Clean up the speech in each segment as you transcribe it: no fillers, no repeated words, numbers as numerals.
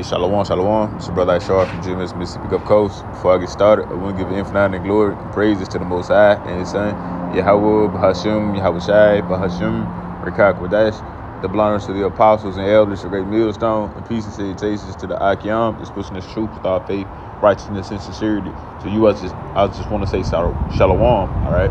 Shalom, shalom. It's your brother Ashar from GMS Mississippi Gulf Coast. Before I get started, I want to give infinite glory and praises to the Most High and His Son, Yahweh, Bahashim, Yahweh Shai, Bahashim, Rekah Kodesh, the blindness to the apostles and elders, the great millstone, and peace and salutations to the Akim, that's pushing this truth with our faith, righteousness, and sincerity. So I just want to say shalom, all right?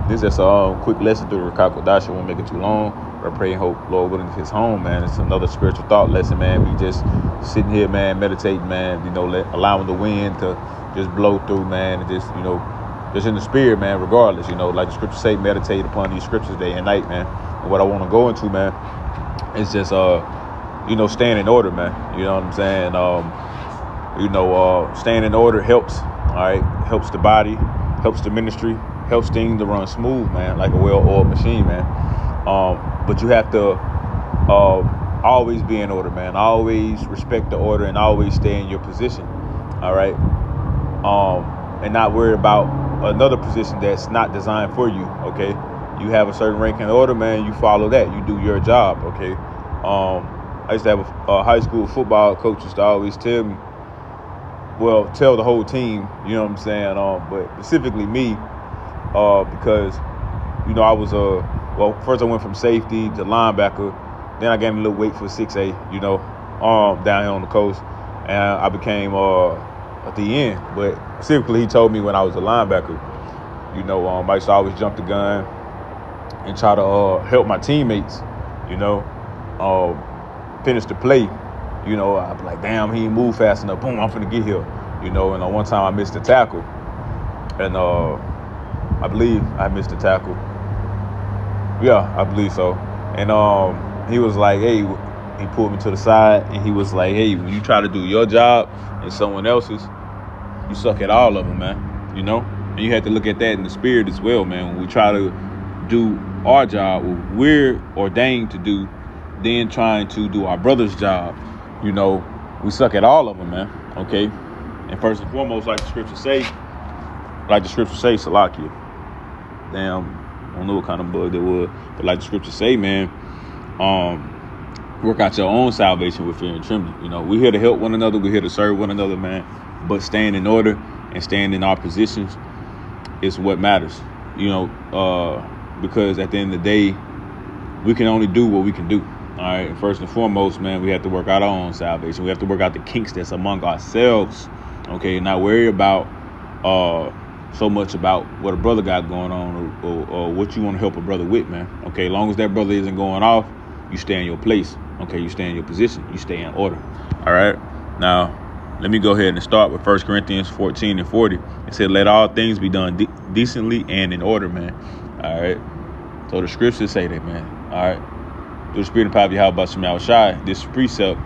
This is a quick lesson through Rekah Kodesh. I won't make it too long. I pray and hope Lord willing His home, man. It's another spiritual thought lesson, man. We just sitting here, man, meditating, man, allowing the wind to just blow through, man, and just, just in the spirit, man, regardless, like the scriptures say, meditate upon these scriptures day and night, man. And what I want to go into, man, is just, staying in order, man. You know what I'm saying? Staying in order helps, all right? Helps the body, helps the ministry, helps things to run smooth, man, like a well-oiled machine, man. But you have to always be in order, man. Always respect the order and always stay in your position, all right? And not worry about another position that's not designed for you, okay? You have a certain rank and order, man. You follow that. You do your job, okay? I used to have a high school football coach used to always tell me, tell the whole team, you know what I'm saying? But specifically me, because, I was first I went from safety to linebacker. Then I gained a little weight for 6A, down here on the coast. And I became at the end. But specifically, he told me when I was a linebacker, I used to always jump the gun and try to help my teammates, finish the play. I'd be like, damn, he ain't move fast enough. Boom, I'm finna get here. And one time I missed a tackle. And I believe I missed a tackle. Yeah, I believe so. And he was like, hey, he pulled me to the side and he was like, hey, when you try to do your job and someone else's, you suck at all of them, man. And you have to look at that in the spirit as well, man. When we try to do our job, what we're ordained to do, then trying to do our brother's job, we suck at all of them, man. Okay. And first and foremost, like the scripture say, Salakia. Damn. I don't know what kind of bug that was, but like the scriptures say, man, work out your own salvation with fear and trembling. We're here to help one another. We're here to serve one another, man. But staying in order and staying in our positions is what matters, because at the end of the day, we can only do what we can do. All right. And first and foremost, man, we have to work out our own salvation. We have to work out the kinks that's among ourselves. Okay. Not worry about, so much about what a brother got going on or what you want to help a brother with, man. Okay, as long as that brother isn't going off, you stay in your place. Okay, you stay in your position. You stay in order. All right. Now, let me go ahead and start with 1 Corinthians 14 and 40. It said, let all things be done decently and in order, man. All right. So the scriptures say that, man. All right. Through the spirit and power of Yahweh Shemel Shai, this precept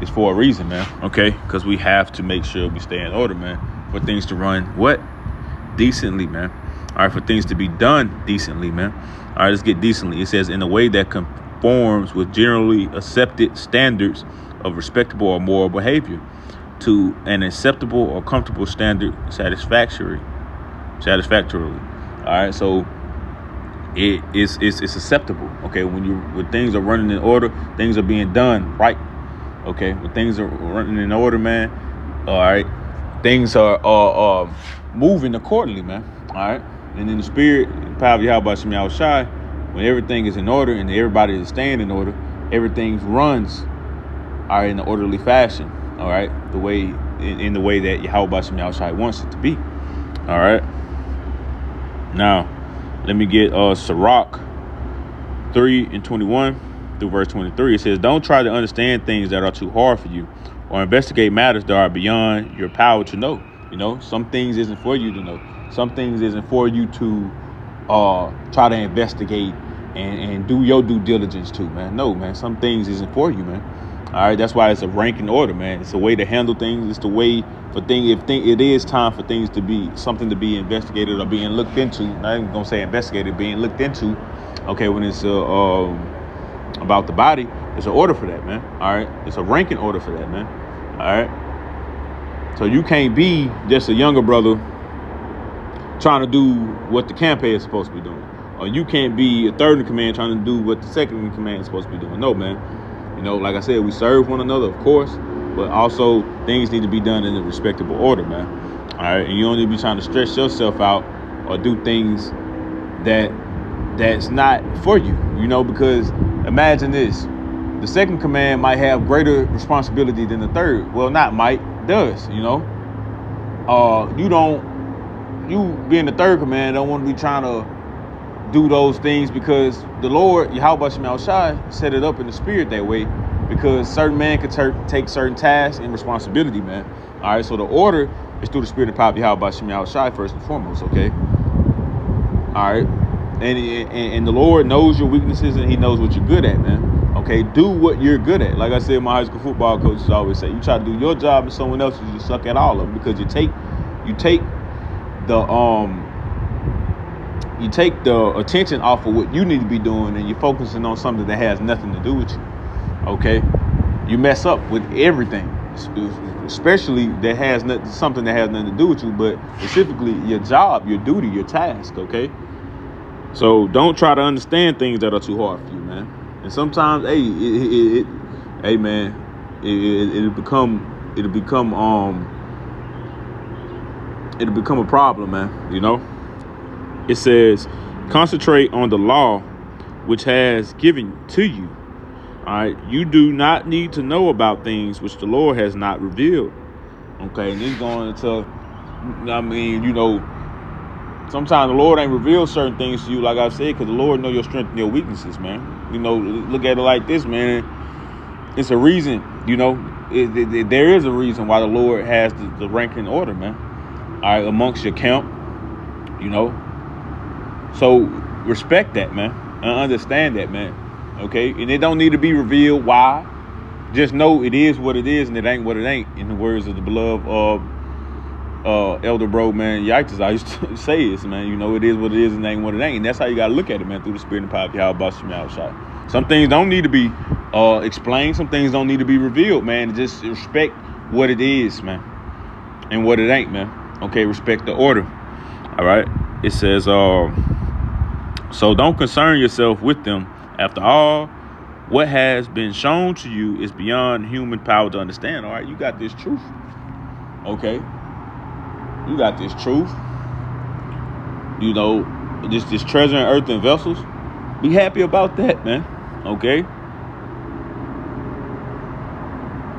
is for a reason, man. Okay, because we have to make sure we stay in order, man, for things to run decently, man. All right, for things to be done decently, man. All right, let's get decently. It says in a way that conforms with generally accepted standards of respectable or moral behavior to an acceptable or comfortable standard satisfactorily. All right, so it's acceptable. Okay, when things are running in order, things are being done right. Okay, when things are running in order, man. All right, things are moving accordingly, man. All right. And in the spirit, power of Yahweh Shemel Shai, when everything is in order and everybody is staying in order, everything runs in an orderly fashion. All right. In the way that Yahweh Shemel Shai wants it to be. All right. Now, let me get Sirach 3 and 21 through verse 23. It says, don't try to understand things that are too hard for you or investigate matters that are beyond your power to know. Some things isn't for you to know. Some things isn't for you to try to investigate and do your due diligence to, man. No, man. Some things isn't for you, man. All right. That's why it's a ranking order, man. It's a way to handle things. It's the way for things. It is time for things to be something to be investigated or being looked into. Not even gonna say investigated, being looked into. Okay, when it's about the body, there's an order for that, man. All right. It's a ranking order for that, man. All right. So you can't be just a younger brother trying to do what the camp head is supposed to be doing. Or you can't be a third in command trying to do what the second in command is supposed to be doing. No, man. Like I said, we serve one another, of course. But also things need to be done in a respectable order, man. All right, and you don't need to be trying to stress yourself out or do things that's not for you, because imagine this. The second command might have greater responsibility than the third. Well, not might, does, you being the third command don't want to be trying to do those things because the Lord, Yahweh Shema Shai, set it up in the spirit that way because certain man could take certain tasks and responsibility, man. All right, so the order is through the spirit and power of Yahweh Shema Shai first and foremost, okay? All right, and the Lord knows your weaknesses and he knows what you're good at, man. Okay, do what you're good at. Like I said, my high school football coaches always say, you try to do your job and someone else's, you suck at all of them because you take the attention off of what you need to be doing and you're focusing on something that has nothing to do with you. Okay, you mess up with everything, especially that has something that has nothing to do with you, but specifically your job, your duty, your task. Okay, so don't try to understand things that are too hard for you, man. And sometimes, it'll become a problem, man. It says, concentrate on the law which has given to you. All right, you do not need to know about things which the Lord has not revealed. Okay, and then going into, sometimes the Lord ain't revealed certain things to you, like I said, because the Lord know your strength and your weaknesses, man. Look at it like this, man. It's a reason, there is a reason why the Lord has the ranking order, man. All right, amongst your camp, So respect that, man, and understand that, man. Okay, and it don't need to be revealed why. Just know it is what it is, and it ain't what it ain't. In the words of the beloved elder bro, man, Yikes, I used to say this, man. It is what it is, and it ain't what it ain't. And that's how you gotta look at it, man, through the spirit and power of Yahweh Shema Shai. Some things don't need to be explained. Some things don't need to be revealed, man. Just respect what it is, man, and what it ain't, man. Okay, respect the order. All right. It says, so don't concern yourself with them. After all, what has been shown to you is beyond human power to understand. All right, you got this truth. Okay, you got this truth. This treasure in earthen vessels. Be happy about that, man. Okay,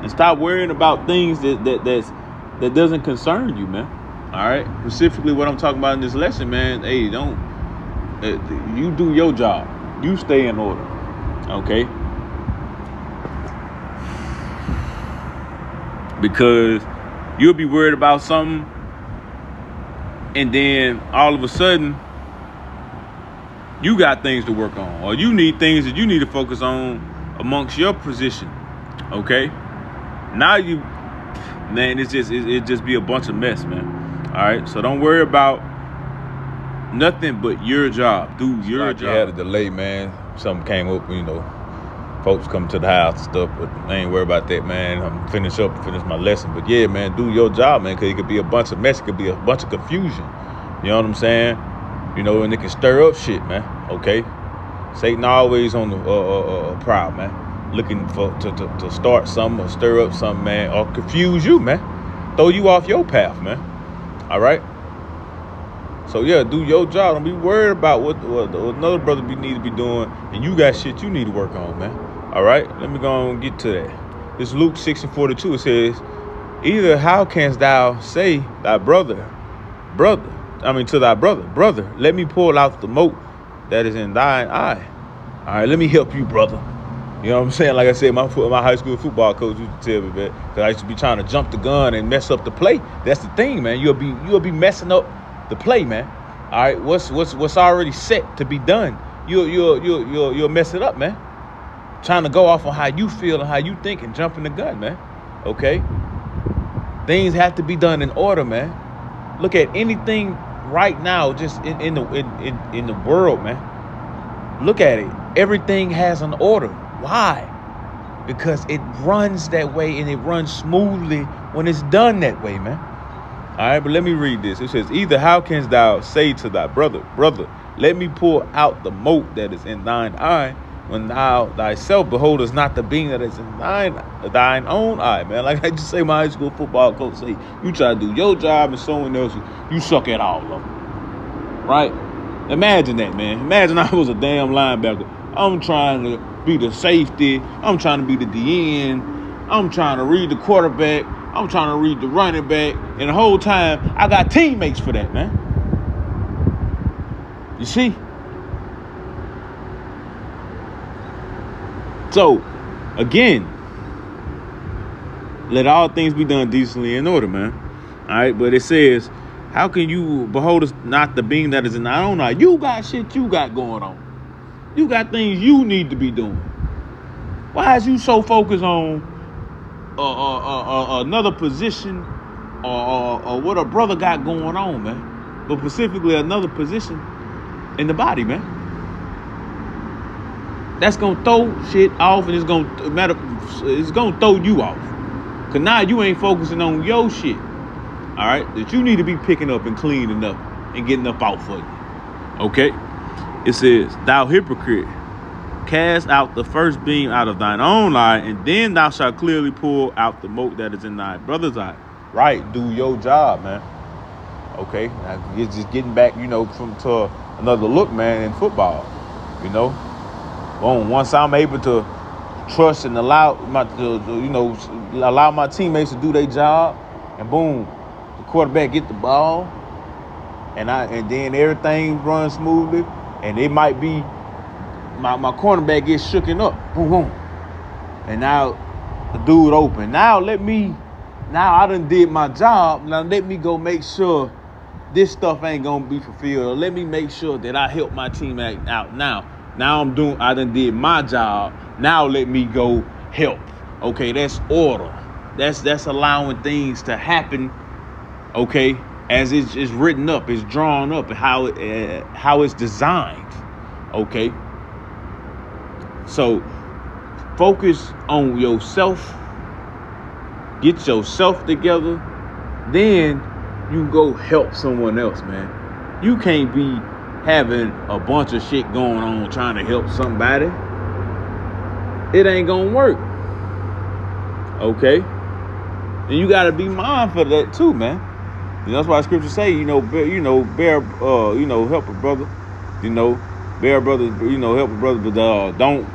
and stop worrying about things that doesn't concern you, man. All right, specifically what I'm talking about in this lesson, man. Hey, you do your job. You stay in order. Okay, because you'll be worried about something, and then all of a sudden you got things to work on, or you need things that you need to focus on amongst your position. Okay, now it just be a bunch of mess, man. All right, so don't worry about nothing but your job. Do your job. I had a delay, man. Something came up, folks come to the house and stuff, but I ain't worried about that, man. I'm finish my lesson. But yeah, man, do your job, man, because it could be a bunch of mess. It could be a bunch of confusion. You know what I'm saying? And it can stir up shit, man. Okay? Satan always on the prowl, man. Looking to start something or stir up something, man, or confuse you, man. Throw you off your path, man. All right? So yeah, do your job. Don't be worried about what another brother need to be doing, and you got shit you need to work on, man. All right, let me go and get to that. It's Luke 6:42. It says, "Either how canst thou say to thy brother, let me pull out the mote that is in thine eye. All right, let me help you, brother." You know what I'm saying? Like I said, my high school football coach used to tell me, man, because I used to be trying to jump the gun and mess up the play. That's the thing, man. You'll be messing up the play, man. All right, what's already set to be done, you'll mess it up, man. Trying to go off on how you feel and how you think and jumping the gun, man. Okay, things have to be done in order, man. Look at anything right now, just in the world, man. Look at it. Everything has an order. Why? Because it runs that way, and it runs smoothly when it's done that way, man. All right, but let me read this. It says, "Either how canst thou say to thy brother, let me pull out the mote that is in thine eye, when thou thyself beholdest not the being that is in thine own eye, man. Like I just say, my high school football coach say, you try to do your job and someone else, you suck at all of them, right? Imagine that, man. Imagine I was a damn linebacker. I'm trying to be the safety. I'm trying to be the DN. I'm trying to read the quarterback. I'm trying to read the running back. And the whole time, I got teammates for that, man. You see? So, again, let all things be done decently in order, man. All right, but it says, how can you behold us not the being that is in our own eye? You got shit you got going on. You got things you need to be doing. Why is you so focused on another position or what a brother got going on, man? But specifically another position in the body, man. That's gonna throw shit off, and it's gonna throw you off. Cause now you ain't focusing on your shit. All right, that you need to be picking up and cleaning up and getting up out for you. Okay? It says, thou hypocrite, cast out the first beam out of thine own eye, and then thou shalt clearly pull out the mote that is in thy brother's eye. Right, do your job, man. Okay, now it's just getting back, to another look, man, in football. Boom. Once I'm able to trust and allow my teammates to do their job, and boom, the quarterback get the ball, and then everything runs smoothly, and it might be my cornerback gets shooken up, boom, boom, and now the dude open. Now I done did my job. Now let me go make sure this stuff ain't gonna be fulfilled. Or let me make sure that I help my teammate out now. I done did my job. Now let me go help. Okay, that's order. That's allowing things to happen. Okay, as it's written up, it's drawn up, and how it's designed. Okay, so focus on yourself. Get yourself together. Then you go help someone else, man. You can't be having a bunch of shit going on trying to help somebody. It ain't gonna work. Okay? And you gotta be mindful of that too, man. That's why scripture say, help a brother. Bear a brother, help a brother, but don't,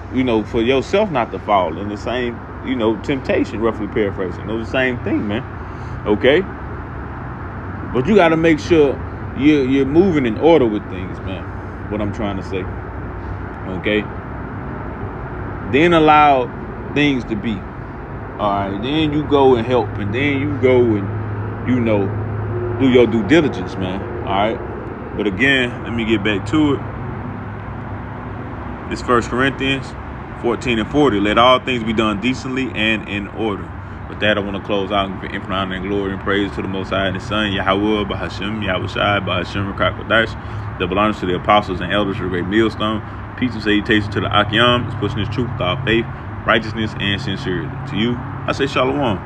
for yourself not to fall in the same, temptation, roughly paraphrasing. The same thing, man. Okay? But you gotta make sure you're moving in order with things, man. What I'm trying to say. Okay? Then allow things to be. All right. Then you go and help. And then you go and, do your due diligence, man. All right? But again, let me get back to it. It's 1 Corinthians 14:40. Let all things be done decently and in order. With that, I want to close out and give infinite honor and glory and praise to the Most High and His Son, Yahweh, Bahashim, Yahushai, Bahashim, Rakakwadash. Double honors to the apostles and elders of the great millstone. Peace and salutation to the Akyam, is pushing His truth with our faith, righteousness, and sincerity. To you, I say Shalom.